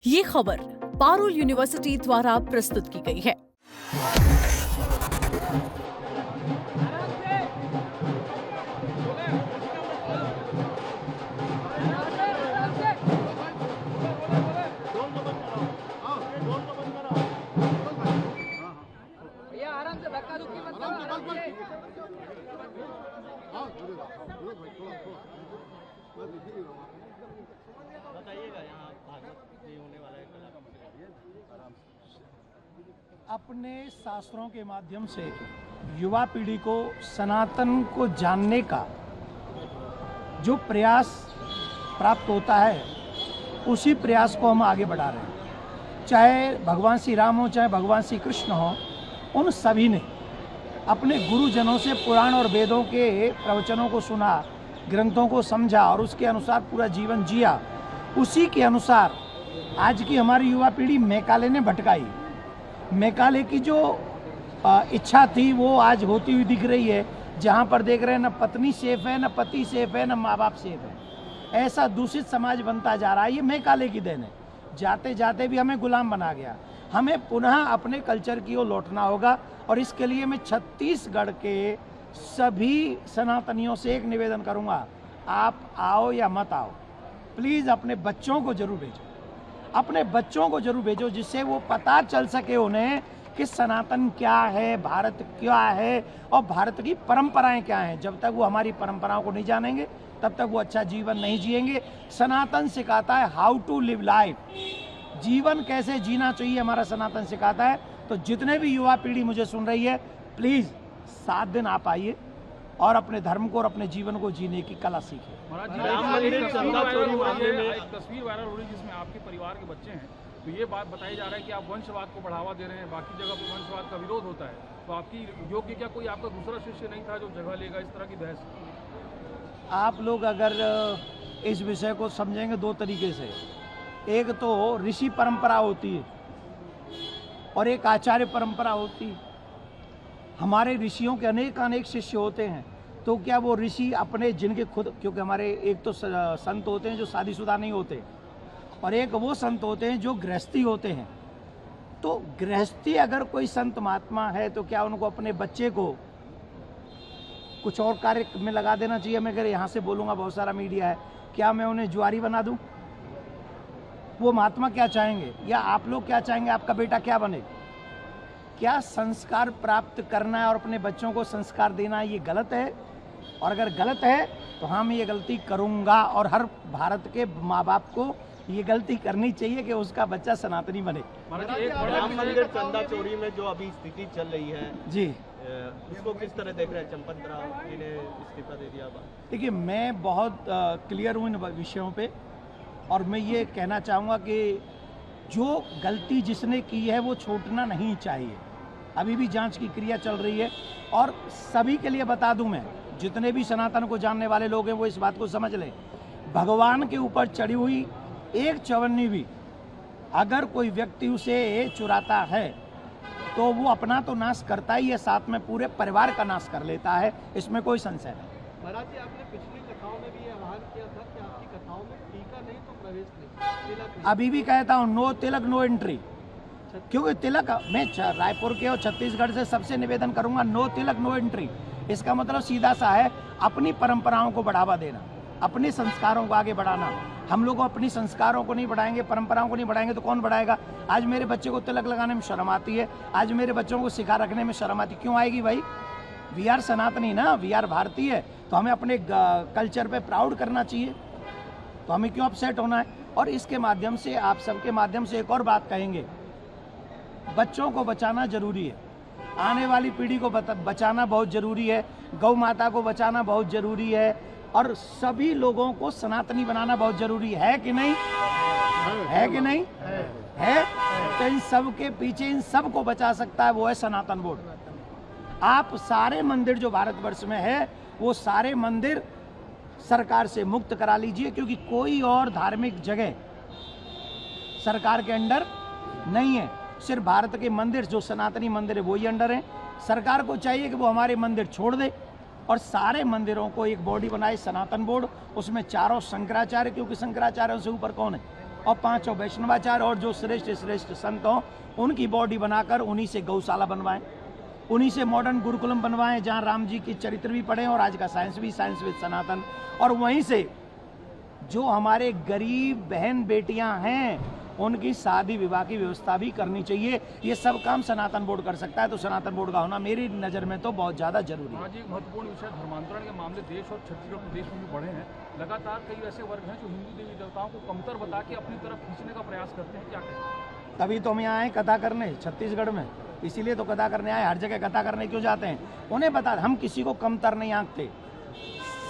ये खबर पारुल यूनिवर्सिटी द्वारा प्रस्तुत की गई है। आराम से धक्का धुक्की मत बताइएगा यहाँ भागवत जी होने वाला है कला का मतलब आराम से। अपने शास्त्रों के माध्यम से युवा पीढ़ी को सनातन को जानने का जो प्रयास प्राप्त होता है, उसी प्रयास को हम आगे बढ़ा रहे हैं। चाहे भगवान श्री राम हो, चाहे भगवान श्री कृष्ण हो, उन सभी ने अपने गुरुजनों से पुराण और वेदों के प्रवचनों को सुना, ग्रंथों को समझा और उसके अनुसार पूरा जीवन जिया। उसी के अनुसार आज की हमारी युवा पीढ़ी मैकाले ने भटकाई। मैकाले की जो इच्छा थी वो आज होती हुई दिख रही है। जहाँ पर देख रहे हैं, न पत्नी सेफ है, न पति सेफ है, न माँ बाप सेफ है। ऐसा दूषित समाज बनता जा रहा है। ये मैकाले की देन है। जाते जाते भी हमें गुलाम बना गया। हमें पुनः अपने कल्चर की ओर लौटना होगा और इसके लिए मैं छत्तीसगढ़ के सभी सनातनियों से एक निवेदन करूँगा, आप आओ या मत आओ, प्लीज़ अपने बच्चों को जरूर भेजो। अपने बच्चों को जरूर भेजो, जिससे वो पता चल सके उन्हें कि सनातन क्या है, भारत क्या है और भारत की परंपराएं क्या हैं। जब तक वो हमारी परंपराओं को नहीं जानेंगे, तब तक वो अच्छा जीवन नहीं जिएंगे। सनातन सिखाता है हाउ टू लिव लाइफ, जीवन कैसे जीना चाहिए, हमारा सनातन सिखाता है। तो जितने भी युवा पीढ़ी मुझे सुन रही है, प्लीज़ 7 दिन आप आइए और अपने धर्म को और अपने जीवन को जीने की कला सीखें। राम मंदिर चंदा चोरी मामले में एक तस्वीर वायरल हो रही है जिसमें आपके परिवार के बच्चे हैं, तो ये बात बताई जा रहा है कि आप वंशवाद को बढ़ावा दे रहे हैं, बाकी जगह पर वंशवाद का विरोध होता है। तो आपकी योग्य क्या कोई आपका दूसरा शिष्य नहीं था जो जगह लेगा इस तरह की बहस? आप लोग अगर इस विषय को समझेंगे दो तरीके से, एक तो ऋषि परंपरा होती है और एक आचार्य परंपरा होती है। हमारे ऋषियों के अनेक शिष्य होते हैं, तो क्या वो ऋषि अपने जिनके खुद, क्योंकि हमारे एक तो संत होते हैं जो शादीशुदा नहीं होते और एक वो संत होते हैं जो गृहस्थी होते हैं। तो गृहस्थी अगर कोई संत महात्मा है तो क्या उनको अपने बच्चे को कुछ और कार्य में लगा देना चाहिए? मैं अगर यहाँ से बोलूँगा, बहुत सारा मीडिया है, क्या मैं उन्हें जुआरी बना दूँ? वो महात्मा क्या चाहेंगे या आप लोग क्या चाहेंगे? आपका बेटा क्या बने? क्या संस्कार प्राप्त करना है और अपने बच्चों को संस्कार देना है, ये गलत है? और अगर गलत है तो हाँ, मैं ये गलती करूँगा और हर भारत के माँ बाप को ये गलती करनी चाहिए कि उसका बच्चा सनातनी बने। राम मंदिर चंदा चोरी में जो अभी स्थिति चल रही है जी, इसको किस तरह देख रहे हैं? चंपत राव जी ने इस्तीफा दे दिया। देखिए, मैं बहुत क्लियर हूँ इन विषयों पे और मैं ये कहना चाहूँगा कि जो गलती जिसने की है वो छूटना नहीं चाहिए। अभी भी जांच की क्रिया चल रही है और सभी के लिए बता दूं, मैं जितने भी सनातन को जानने वाले लोग हैं वो इस बात को समझ लें, भगवान के ऊपर चढ़ी हुई एक चवन्नी भी अगर कोई व्यक्ति उसे चुराता है तो वो अपना तो नाश करता ही है, साथ में पूरे परिवार का नाश कर लेता है। इसमें कोई संशय नहीं। महाराज जी, आपने पिछली कथाओं में भी ये आह्वान किया था कि आपकी कथाओं में टीका नहीं तो प्रवेश नहीं, तिलक नहीं। अभी भी कहता हूँ, नो तिलक नो एंट्री। क्योंकि तिलक, मैं रायपुर के और छत्तीसगढ़ से सबसे निवेदन करूंगा, नो तिलक नो एंट्री। इसका मतलब सीधा सा है, अपनी परंपराओं को बढ़ावा देना, अपने संस्कारों को आगे बढ़ाना। हम लोग अपनी संस्कारों को नहीं बढ़ाएंगे, परंपराओं को नहीं बढ़ाएंगे तो कौन बढ़ाएगा? आज मेरे बच्चे को तिलक लगाने में शर्म आती है, आज मेरे बच्चों को सिखा रखने में शर्म आती, क्यों आएगी भाई? वी आर सनातनी ना, वी आर भारतीय, तो हमें अपने कल्चर पे प्राउड करना चाहिए, तो हमें क्यों अपसेट होना है? और इसके माध्यम से, आप सबके माध्यम से एक और बात कहेंगे, बच्चों को बचाना जरूरी है, आने वाली पीढ़ी को बचाना बहुत जरूरी है, गौ माता को बचाना बहुत जरूरी है और सभी लोगों को सनातनी बनाना बहुत जरूरी है कि नहीं? है कि नहीं? है। तो इन सब के पीछे इन सब को बचा सकता है वो है सनातन बोर्ड। आप सारे मंदिर जो भारतवर्ष में है वो सारे मंदिर सरकार से मुक्त करा लीजिए, क्योंकि कोई और धार्मिक जगह सरकार के अंडर नहीं है। सिर्फ भारत के मंदिर जो सनातनी मंदिर है वही अंडर है। सरकार को चाहिए कि वो हमारे मंदिर छोड़ दे और सारे मंदिरों को एक बॉडी बनाए, सनातन बोर्ड, उसमें चारों शंकराचार्य, क्योंकि शंकराचार्यों से ऊपर कौन है? और 5 वैष्णवाचार्य और जो श्रेष्ठ श्रेष्ठ संत हों उनकी बॉडी बनाकर उन्हीं से गौशाला बनवाएं, उन्हीं से मॉडर्न गुरुकुलम बनवाएं जहां राम जी की चरित्र भी पढ़ें और आज का साइंस विद सनातन, और वहीं से जो हमारे गरीब बहन बेटियां हैं उनकी शादी विवाह की व्यवस्था भी करनी चाहिए। ये सब काम सनातन बोर्ड कर सकता है, तो सनातन बोर्ड का होना मेरी नज़र में तो बहुत ज़्यादा जरूरी है। आज एक महत्वपूर्ण विषय धर्मांतरण के मामले देश और छत्तीसगढ़ प्रदेश में भी बढ़े हैं। लगातार कई ऐसे वर्ग हैं जो हिंदू देवी देवताओं को कमतर बता के अपनी तरफ खींचने का प्रयास करते हैं, क्या कहें? तभी तो हम यहाँ आए कथा करने छत्तीसगढ़ में, इसीलिए तो कथा करने आए। हर जगह कथा करने क्यों जाते हैं? उन्हें बता, हम किसी को कमतर नहीं आंकते।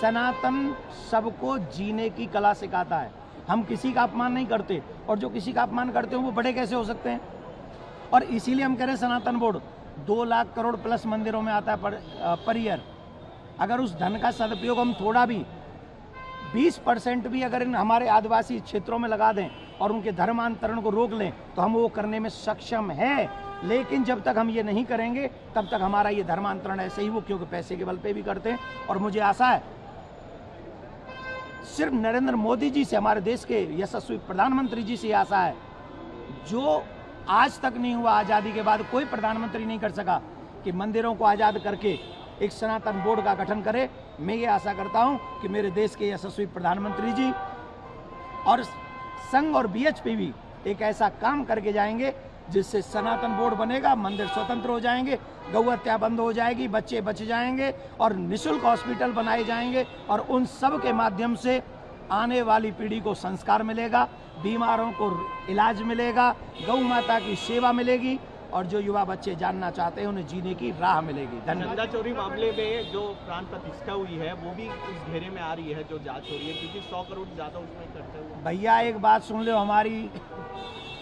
सनातन सबको जीने की कला सिखाता है, हम किसी का अपमान नहीं करते, और जो किसी का अपमान करते हो वो बड़े कैसे हो सकते हैं? और इसीलिए हम कह रहे हैं सनातन बोर्ड 2 लाख करोड़ प्लस मंदिरों में आता है पर ईयर। अगर उस धन का सदुपयोग हम थोड़ा भी 20% भी अगर इन हमारे आदिवासी क्षेत्रों में लगा दें और उनके धर्मांतरण को रोक लें तो हम वो करने में सक्षम हैं। लेकिन जब तक हम ये नहीं करेंगे तब तक हमारा ये धर्मांतरण ऐसे ही वो, क्योंकि पैसे के बल पे भी करते हैं। और मुझे आशा है सिर्फ नरेंद्र मोदी जी से, हमारे देश के यशस्वी प्रधानमंत्री जी से आशा है, जो आज तक नहीं हुआ, आज़ादी के बाद कोई प्रधानमंत्री नहीं कर सका कि मंदिरों को आज़ाद करके एक सनातन बोर्ड का गठन करे। मैं ये आशा करता हूं कि मेरे देश के यशस्वी प्रधानमंत्री जी और संघ और बीएचपी भी एक ऐसा काम करके जाएंगे जिससे सनातन बोर्ड बनेगा, मंदिर स्वतंत्र हो जाएंगे, गौ हत्या बंद हो जाएगी, बच्चे बच जाएंगे और निःशुल्क हॉस्पिटल बनाए जाएंगे, और उन सब के माध्यम से आने वाली पीढ़ी को संस्कार मिलेगा, बीमारों को इलाज मिलेगा, गौ माता की सेवा मिलेगी, और जो युवा बच्चे जानना चाहते हैं उन्हें जीने की राह मिलेगी। धन्यवाद। चंदा चोरी मामले में जो प्राण प्रतिष्ठा हुई है वो भी इस घेरे में आ रही है, जो जांच हो रही है, क्योंकि 100 करोड़ ज़्यादा उसमें खर्चा हुआ। भैया एक बात सुन लो हमारी,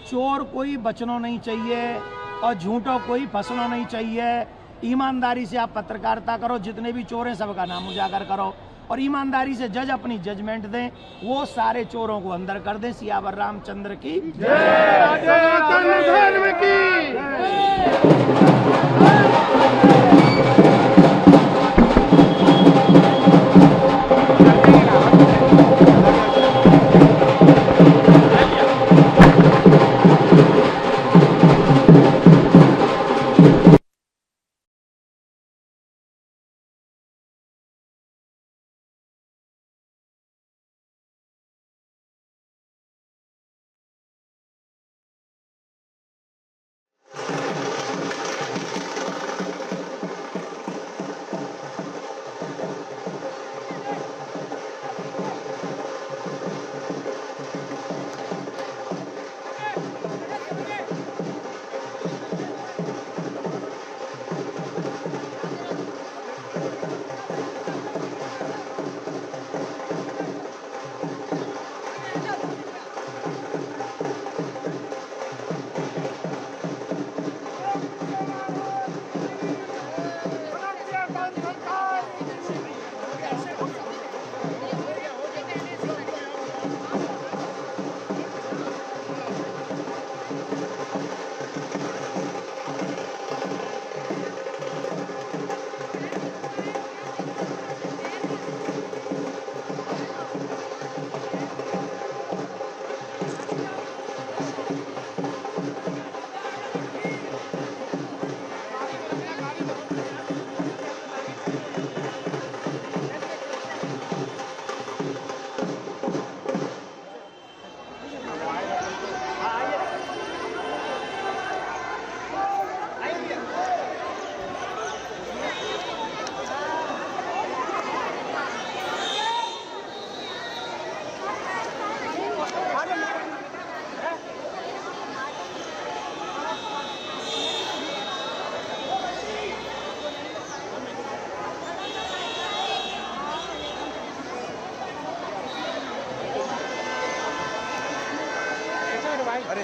चोर कोई बचना नहीं चाहिए और झूठों कोई फंसना नहीं चाहिए। ईमानदारी से आप पत्रकारिता करो, जितने भी चोर हैं सबका नाम उजागर करो, और ईमानदारी से जज अपनी जजमेंट दें, वो सारे चोरों को अंदर कर दें। सियावर रामचंद्र की जय, सनातन धर्म की। अरे